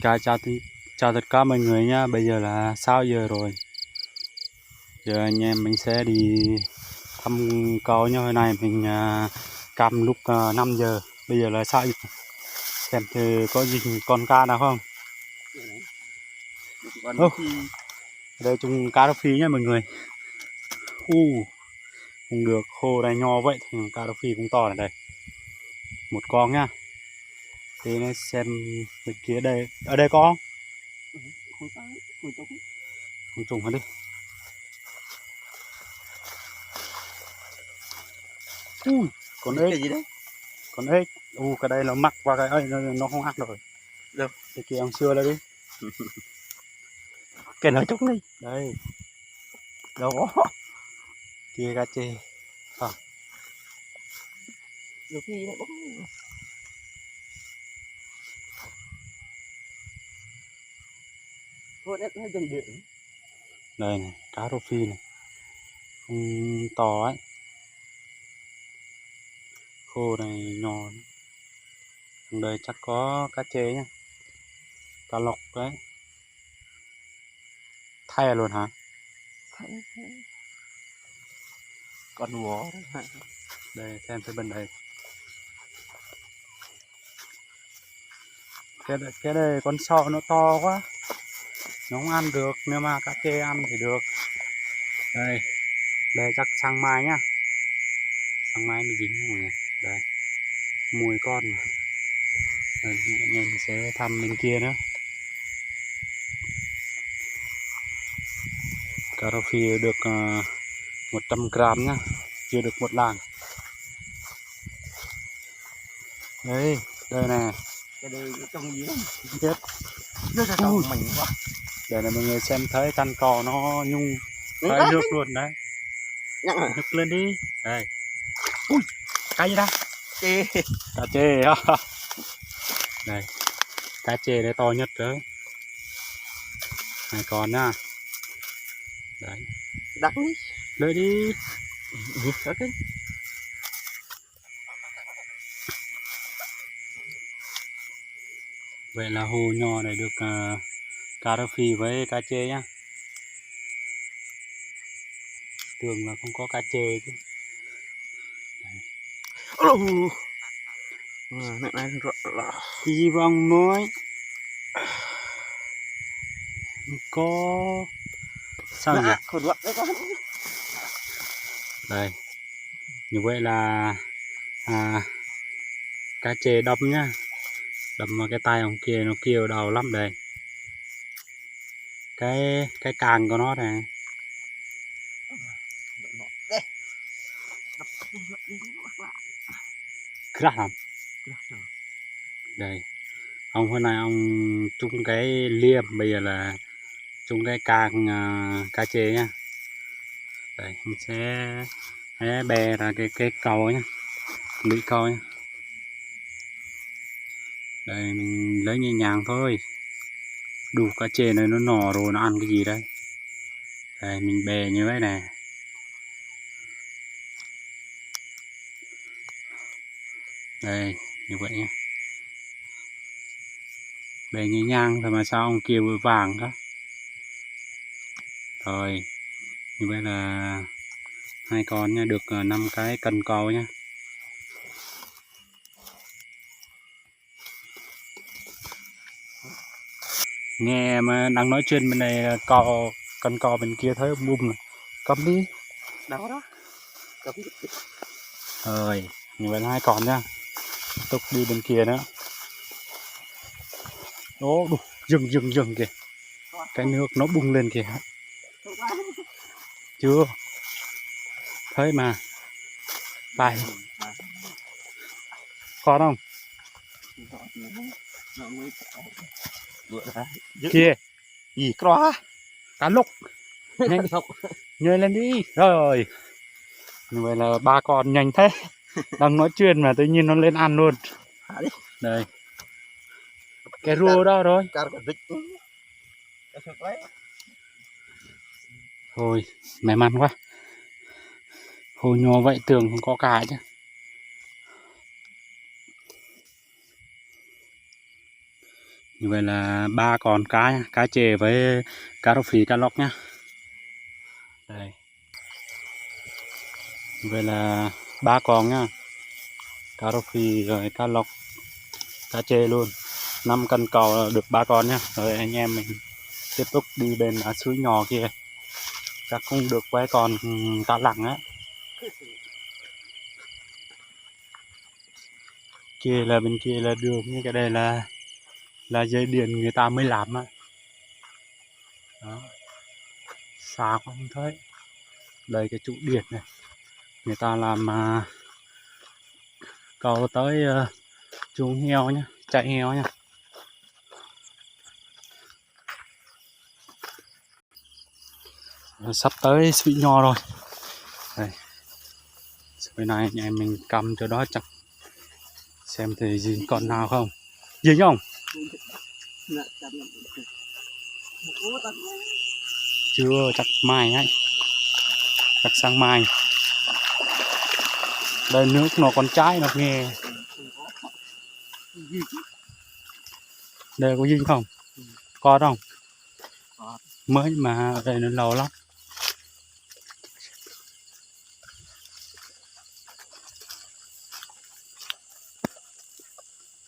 Chào tất cả mọi người nha. Bây giờ là 6 giờ rồi. Giờ anh em mình sẽ đi thăm cầu nha. Hồi này mình cắm lúc 5 giờ. Bây giờ là 6 giờ. Xem thử có gì con cá nào không. Đây chung cá rô phi nha mọi người. Không được, hồ này nho vậy thì cá rô phi cũng to ở đây. Một con nhá. Thế nên xem bên kia đây. Ở đây có không? Không trùng hết đi. Con ếch. Cái gì đấy? Con ếch. Cái đây nó mắc vào cái ấy nó không ăn rồi. Đâu? Cái kia ông xưa đây đi. Cái nó trúng đi. Đây. Đâu có. Kia cá chê. Được cái gì đấy bóng. Thôi đấy nó dần điện. Đây này, cá rô phi này. Không to ấy. Khô này nhỏ. Trong đây chắc có cá chê nhá. Cá lọc đấy. Thay luôn hả? Con búa đấy. Đây xem phía bên đây. Cái đây con sọ nó to quá. Nó không ăn được, nếu mà cá chê ăn thì được. Đây chắc sang mai nhá. Sang mai mới dính mọi người. Đây. Mùi con mà. Đây, mình sẽ thăm bên kia nữa. Cá rô phi được 100 gram nhá. Chưa được một làng. Đây nè. Cái đây trong gì đó. Biết. Nó ra trồng mình quá. Để này mọi người xem thấy căn cò nó nhung thấy nước luôn đấy. Nhấc lên đi. Đây. Cái gì đó? Chê. Cá chê. Đây. Cá chê đây to nhất đấy. 2 con nhá. Đấy. Đắt đi. Lấy đi. Đắt đi. Vậy là hồ nho này được cá rô phi với cá chê nhá. Tưởng là không có cá chê chứ. Mẹ này Cái gì vòng nói. Có sao nhỉ? Đây. Như vậy là cá chê đâm nhá. Đâm vào cái tay ông kia nó kêu đầu lắm đây. Cái càng của nó này. Rất lắm. Đây. Ông hôm nay ông trúng cái liềm, bây giờ là trúng cái càng cá chê nhá. Đây mình sẽ bè ra cái cầu nhá. Lưỡi câu nhá. Đây mình lấy nhẹ nhàng thôi. Đủ cá chê này nó nỏ rồi, nó ăn cái gì đấy. Đây mình bè như vậy nè. Đây như vậy nhá. Bè nhẹ nhàng thôi mà sao ông kia vừa vàng đó. Rồi như vậy là 2 con nha, được 5 cái cần câu nhá. Nghe mà đang nói chuyện bên này cần cò bên kia thấy bùm này. Cầm đi. Đâu đó. Cầm đi. Rồi như vậy là 2 con nhá. Tiếp tục đi bên kia nữa. Dừng kìa. Cái nước nó bung lên kìa. Chưa. Thấy mà. Bài. Có không? Kia. Gì quá. Cá lục. Nhơi lên đi. Rồi. Như vậy là 3 con nhanh thế. Đang nói chuyện mà tự nhiên nó lên ăn luôn. Đây. Cái rùa đó rồi. Thôi, may mắn quá. Hồ nhỏ vậy tưởng không có cả chứ. Như vậy là 3 con cá nha, cá chê với cá rô phi, cá lóc nhá. Đây. Như vậy là 3 con nhá. Cá rô phi rồi cá lóc, cá chê luôn. 5 cân cầu là được 3 con nhá. Rồi anh em mình tiếp tục đi bên suối nhỏ kia. Chắc cũng được vài con cá lăng á. Kia là bên kia là đường, như cái đây là dây điện người ta mới làm á. Đó. Xa quá không thấy. Đây cái trụ điện này. Người ta làm cầu tới chuồng heo nhá, chạy heo nhá. Sắp tới suy nho rồi. Đây. Bên này anh em mình cầm cho đó chắc xem thì gì còn nào không. Dính không? Chưa, chắc mai ấy. Chắc sang mai. Đây nước nó còn trái nó nghe. Đây có dính không? Có không? Mới mà ở đây nó lâu lắm.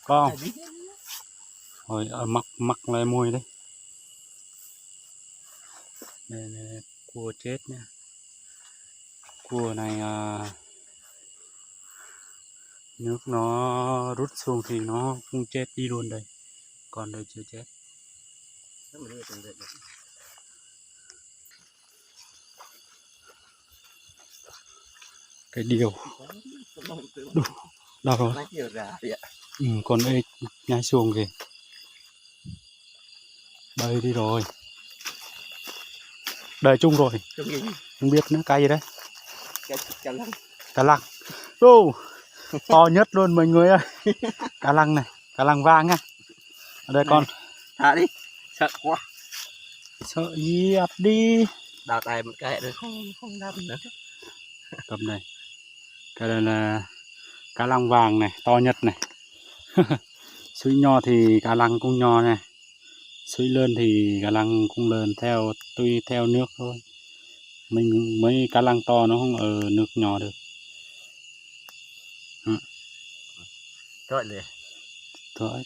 Có không? Rồi ở mắc lại mùi đấy. Đây là cua chết nha. Cua này nước nó rút xuống thì nó cũng chết đi luôn đây. Còn đây chưa chết. Cái điều đâu rồi? Còn ê nhai xuồng kìa. Đây đi rồi. Đây chung rồi. Không biết nữa cái gì đấy. Cá lăng. Ô, to nhất luôn mọi người ơi. Cá lăng này, cá lăng vàng nha. Ở đây con. Thả đi, sợ quá. Sợ gì ập đi. Đào tay một cái rồi không đâm nữa. Cầm này. Cái đây là cá lăng vàng này, to nhất này. Suối nho thì cá lăng cũng nho này. Suối lớn thì cá lăng cũng lớn theo tùy theo nước thôi. Mình mấy cá lăng to nó không ở nước nhỏ được. Thôi liền. Thôi.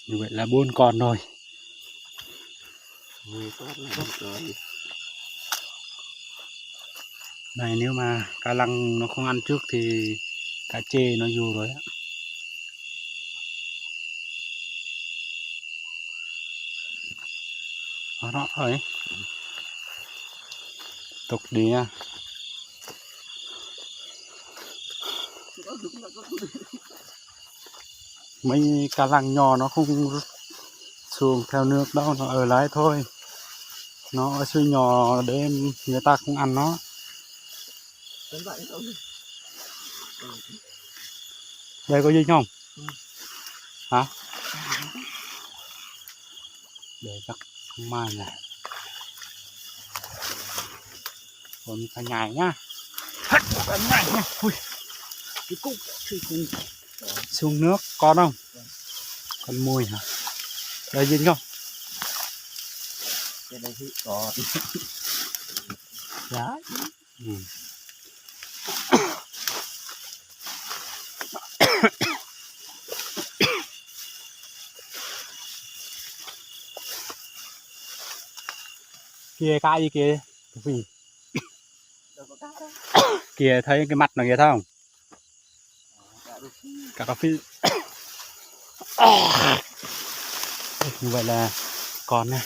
Như vậy là 4 con rồi. 10 con rồi. Này nếu mà cá lăng nó không ăn trước thì cá chê nó dù rồi á. Đó rồi. Tục đi nha. Mấy cá lăng nhỏ nó không xuồng theo nước đâu, nó ở lại thôi. Nó ở suối nhỏ để người ta không ăn nó. Đây có gì không? Hả? Để chắc mai này. Còn phải nhảy nhá. Phải nhảy nhá. Ui. Cái cục xuống nước con không? Con mùi hả? Đây dính không? Cái đây có. Đấy. Kia cái gì kia? Cái gì? Kìa thấy cái mặt nó kìa thấy không? Cá rô phi. Như vậy là con này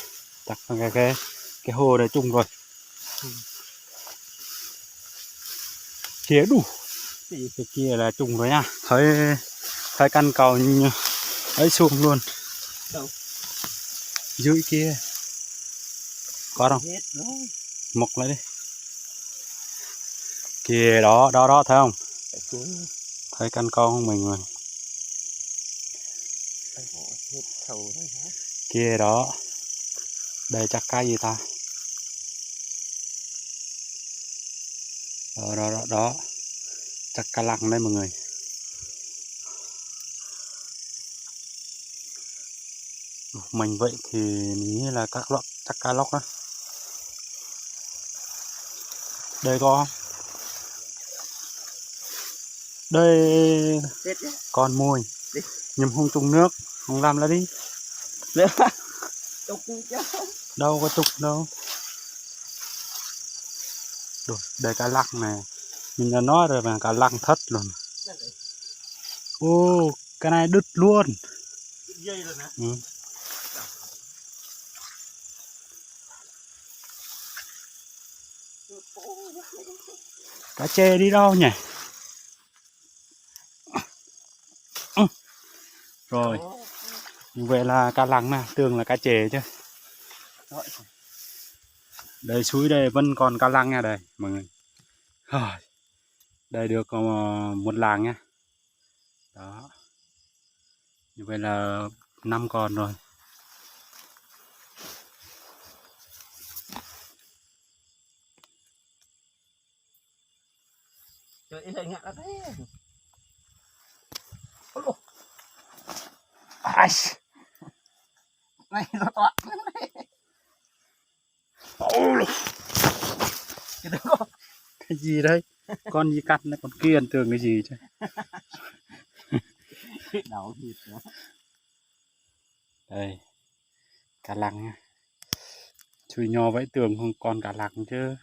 chắc là cái hồ này chung rồi. Kia đủ. Cái kia là chung rồi nha. Thấy căn cầu ấy xuống luôn. Đâu? Dưới kia. Có không? Mọc lại đi. Kìa đó thấy không? Thấy căn con không mình rồi. Kia đó. Đây chắc cái gì ta? Đó. Chắc cá lăng đấy mọi người. Mình vậy thì mình nghĩ là các loại chắc cá lóc đó. Đây có không? Đây Chết chứ. con mồi. Đi. Nhưng không trùng nước, không làm là đi. Tục chứ. Đâu có tục đâu. Rồi, đây cá lăng này. Mình đã nói rồi mà cá lăng thất luôn. Ô, cái này đứt luôn. Dây rồi nè. Ừ. Cá chê đi đâu nhỉ? Rồi, vậy là cá lăng nè, tưởng là cá chê chứ. Đây suối đây vẫn còn cá lăng nha đây mọi người. Đây được một làng nha. Đó. Như vậy là 5 con rồi. Trời ơi, ngặt ra thế. Ôi. Ai, Này nó toạc. Cái đó con. cái gì đấy? Con gì cắt này, con kia ấn tượng cái gì chứ? Đầu thịt nữa. Đây, cá lăng nha. Chui nho vậy tưởng không còn cá lăng chứ.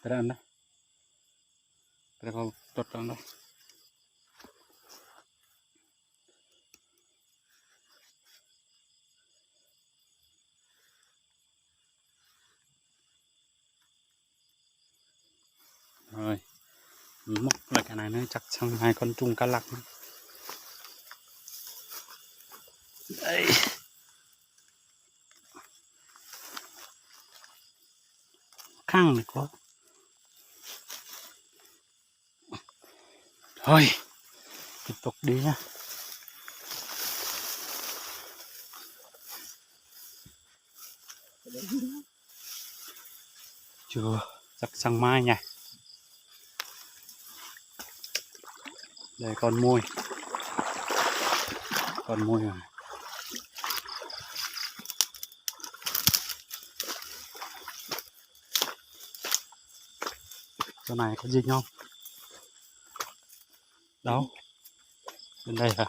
Cái đó đó. Cái đó không tốt lắm đâu. Rồi, mình móc lại cái này nữa chắc xong 2 con trùng cá lăng. Đây. Khăn này có. Thôi, tiếp tục đi nha. Chưa, chắc sang mai nha. Đây con mồi. Con mồi rồi. Chỗ này có dính không? Đâu? Bên đây hả?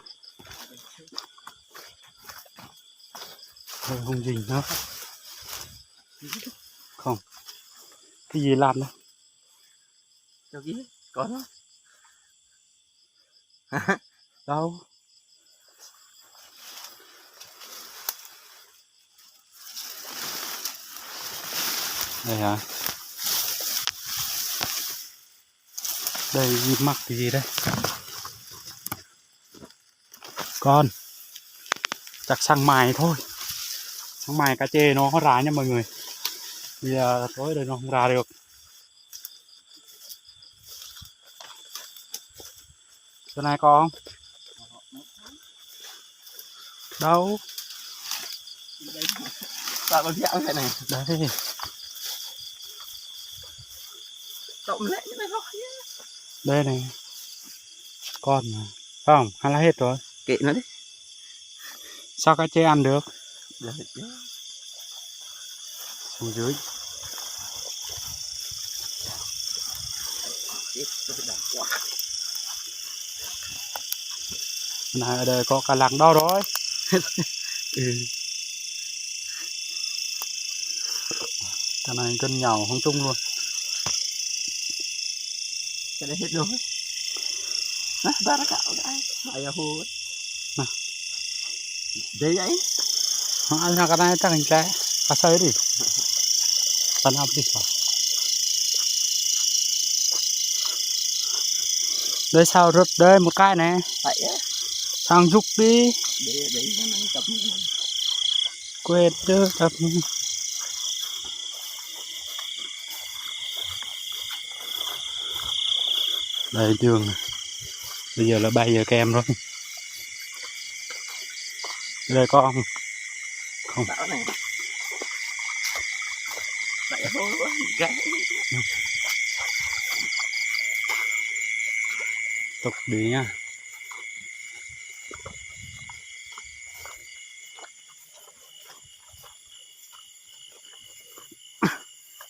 Thôi không dính nữa. Không. Cái gì làm đấy? Đâu kia? Có đó. Đâu? Đây hả? Đây gì mắc cái gì đây? Con. Chắc sang mai thôi. Sang mai cá chê nó ra nha mọi người. Bây giờ tối đây nó không ra được. Chỗ này có không? Đâu? Sao con dạo thế này? Đây. Trộm lẽ như này rồi. Đây này. Con mà. Phải không? Hay là hết rồi? Kệ nó đi. Sao cá chê ăn được? Đấy chứ. Xuống dưới. Chết, tôi phải đọc quá. Này ở đây có cá lăng đâu rồi? Ừ. Cái này cân nhỏ không chung luôn. Cái này hết rồi. Nè, ta đã cạo đây. Ai hô. Nè. Đấy đấy. Anh cái này chắc anh chạy. Cá sơi đi. Tấn áp đi. Đây sao rớt đây một cái này. Vậy á. Sang giúp đi. Để nó nâng tập. Quên chứ tập. Đây đường này. Bây giờ là 3 giờ kem rồi. Đây có không? Không. Bảo này. Vậy hô quá. Gái. tục đi nha.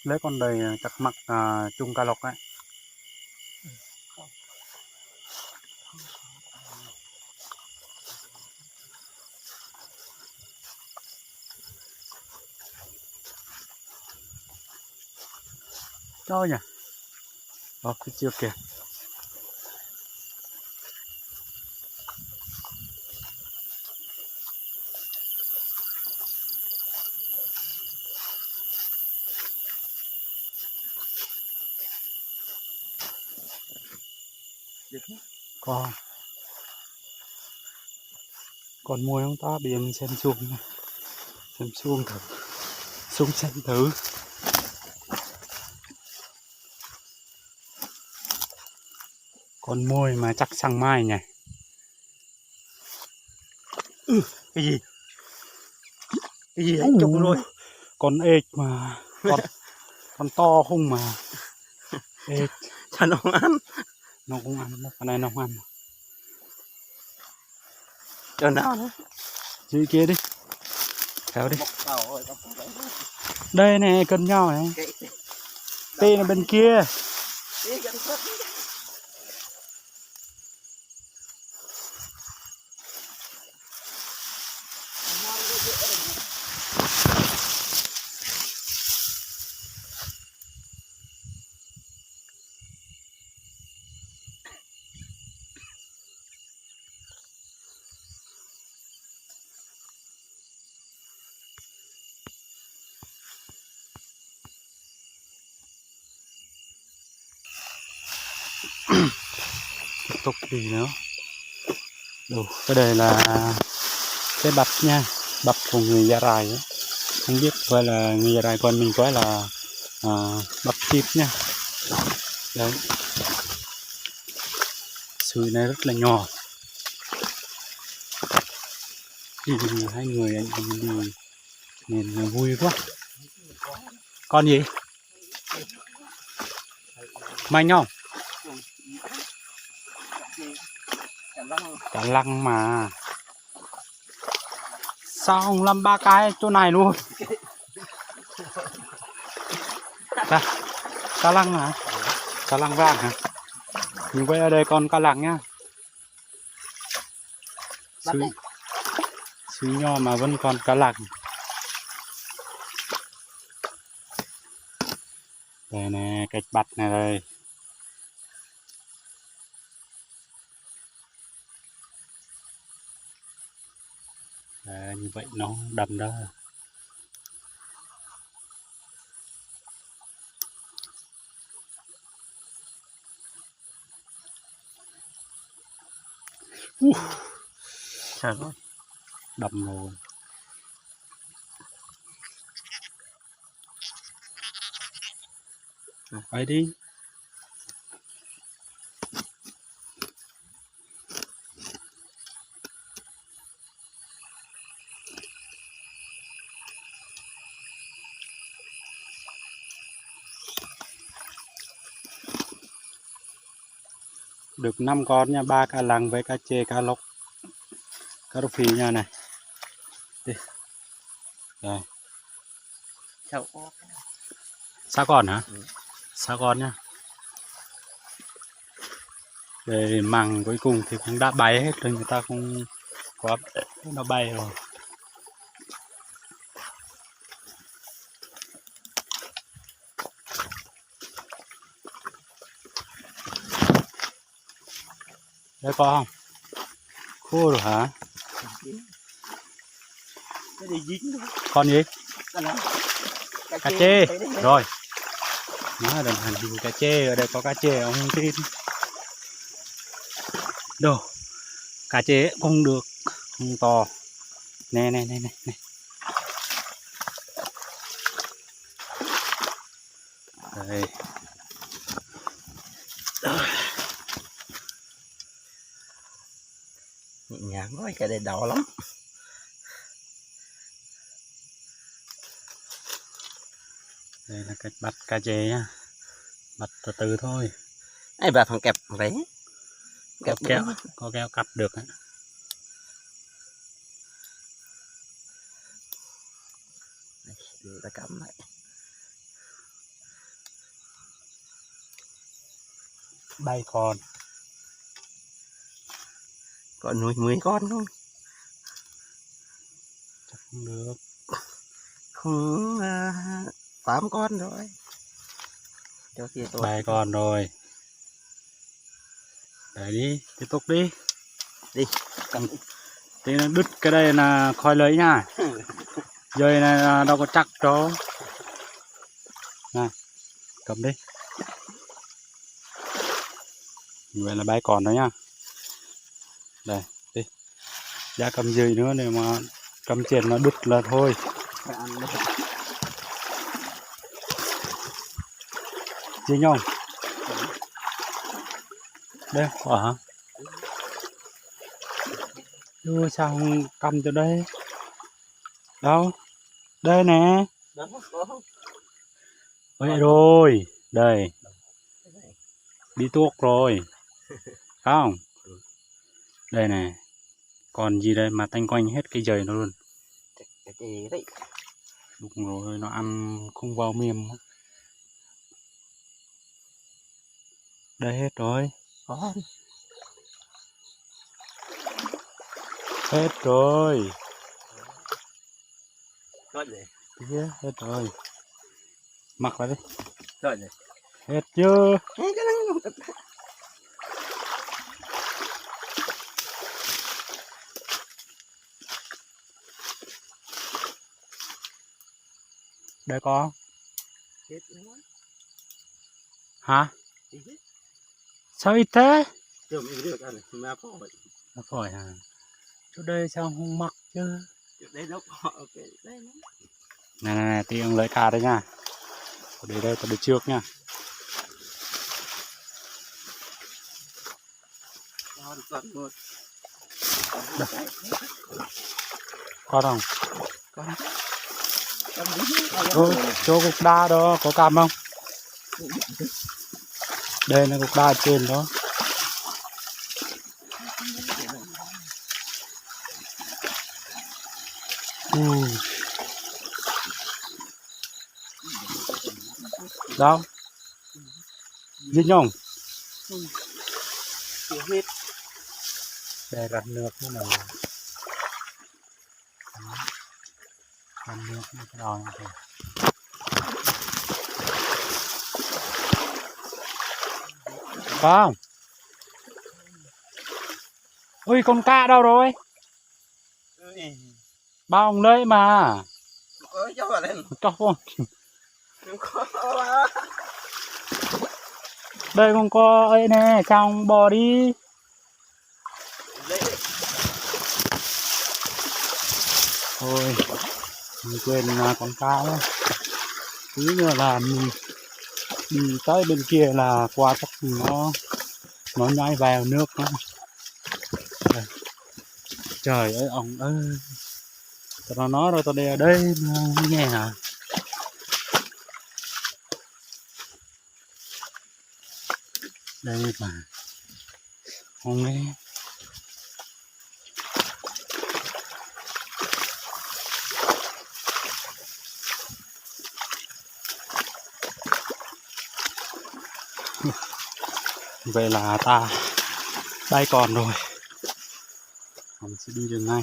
Lấy con đầy chắc mặc chung ca lộc ấy. Cho nhỉ. Phía trước kìa. Còn mùi không ta? Bây giờ mình xem xuông nha. Xem xuông thử. Xuông xem thử. Con môi mà chắc sang mai nhỉ. Cái gì? Cái gì hết chục rồi. Con ếch mà. Con to không mà. Ếch. Sao nó không ăn? Nó không ăn đâu. Con này nó không ăn. Cho nào nữa? Dưới kia đi. Kéo đi. Đây nè, cân nhau này. Tê là bên kia. Tiếp tục đi nữa. Đồ, cái đây là cái bắp nha. Bắp của người Gia Rai ấy. Không biết gọi là người Gia Rai, còn mình gọi là bắp chip nha. Đấy. Sùi này rất là nhỏ. Đi hai người anh em đi nên vui quá. Con gì? Manh không? Cả lăng mà. Sao không làm 3 cái chỗ này luôn? Cá lăng hả? Cá lăng vàng hả? Như vậy ở đây còn cá lăng nhá. Suy nho mà vẫn còn cá lăng. Đây nè, cái bạch này đây. Đấy, như vậy nó đầm đó. Đầm rồi. Phải đi. Được 5 con nha, 3 cá lăng với cá chê, cá lóc, cá rô phi nha này. Đi. Rồi. Sao con hả? Sao con nhá. Để mằng cuối cùng thì cũng đã bay hết rồi, người ta không có nó bay rồi. Đấy có không? Khô rồi hả? Con gì? Cá chê. Rồi. Nó đừng hành gì cá chê, ở đây có cá chê ông không tin. Đồ. Cá chê không được, không to. Nè nè nè nè nè. Đây. Nhẹ nói cái này đau lắm. Đây là cách bắt cá chê nhá. Bắt từ từ thôi. Ai bà thằng kẹp rễ. Kẹp có keo cặp được á. Để ta cắm lại. Bay còn Còn nuôi 10 con không? chắc không được. Khoảng 8 con rồi. Cho kia tôi. Bay còn rồi. Để đi, tiếp tục đi. Đi. Tí nó đứt cái đây là khỏi lấy nha. Dây này là đâu có chắc đâu. Này, cầm đi. Vậy là bay còn đó nha. Đây, đi. Ra cầm dây nữa để mà cầm trên nó đứt là thôi. Dây nhông. Đây, quả hả? Đưa sao không cầm từ đây? Đâu? Đây nè. Vậy rồi. Đây. Đi tuốt rồi. Không? Đây nè. Còn gì đây mà tanh quanh hết cái giày nó luôn. Đúng rồi, nó ăn không vào mềm. Đây hết rồi. Hết rồi. Kia, hết rồi. Mặc lại đi. Hết chưa? Đây con. Hả? Sao ít thế? Nó khỏi hả? Chỗ đây sao không mặc chứ? Này, tí ông lấy cá đây nha. Tôi để đây, tôi để trước nha. Có không? Chỗ cục đa đó có cam không? Đây là cục đa trên đó. Đâu? Dính không? Để rặt nước thế nào? Rặt nước như thế nào này? Không? Ui, con cá đâu rồi? Bao ông lấy mà. Cho không? Đây con có ấy nè, trong bò đi. Thôi, mình quên là con cá đó. Cứ như là mình đi tới bên kia là qua chắc nó nhảy vào nước đó. Đây. Trời ơi ông ơi, tao nói rồi, tao đi ở đây mà không nghe hả? Đây mà không nghe. Vậy là ta bay còn rồi. Mình sẽ đi đường này.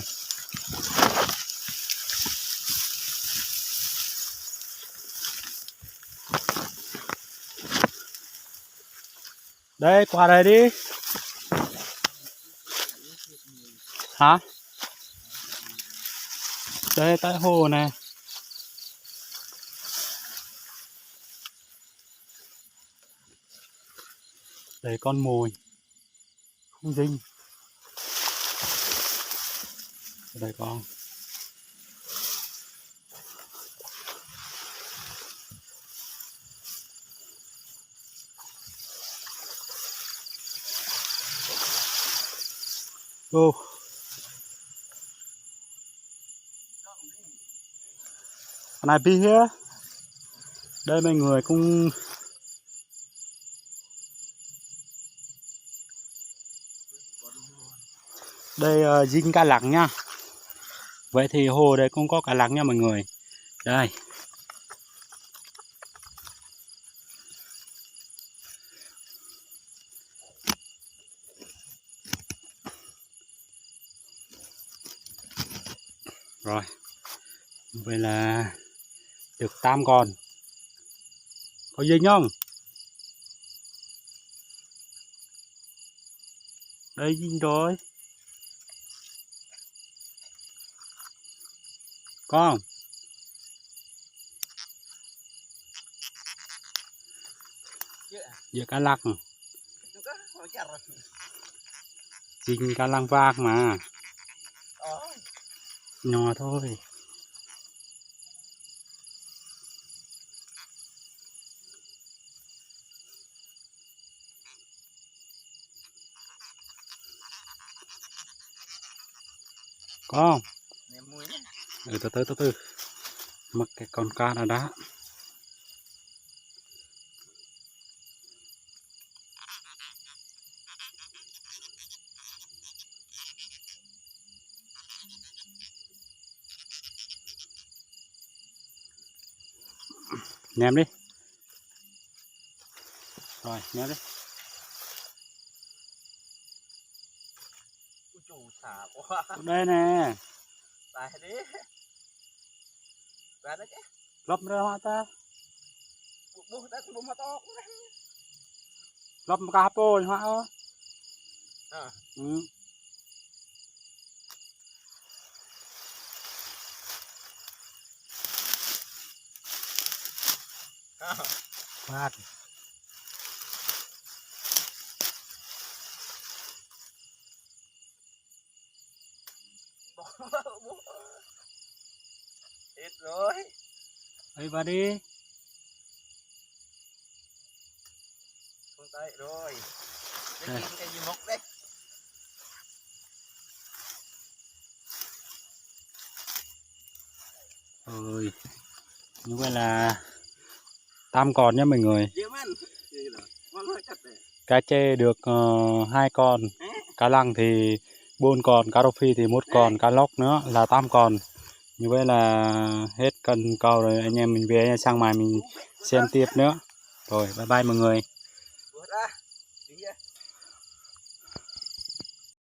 Đây, qua đây đi. Hả? Đây, tại hồ này. Đây con mồi. Không dính. Đây con. Ô. Này be here. Đây mấy người cũng Đây dinh cá lăng nha. Vậy thì hồ đây cũng có cá lăng nha mọi người. Đây. Rồi. Vậy là được 8 con. Có dinh không? Đây dinh rồi. Có không? Giờ cá lăng. Dinh cá lăng vàng mà. Nhỏ thôi. Có không? Từ từ. Mất cái con cá nào đó. Ném đi. Rồi, ném đi. Đây nè. Lấp ra hoa ta. Lấp cá po hoa ơ. Ừ. Phát. Hết rồi. Ấy vào đi. Không tay rồi. Đây cái gì mốc đấy. Ơi. Như vậy là 8 con nhé mọi người. Cá chê được 2 con. Cá lăng thì 4 con, cá rô phi thì 1 con, cá lóc nữa là 8 con. Như vậy là hết cần câu rồi, anh em mình về sang mai mình xem tiếp nữa. Rồi bye bye mọi người.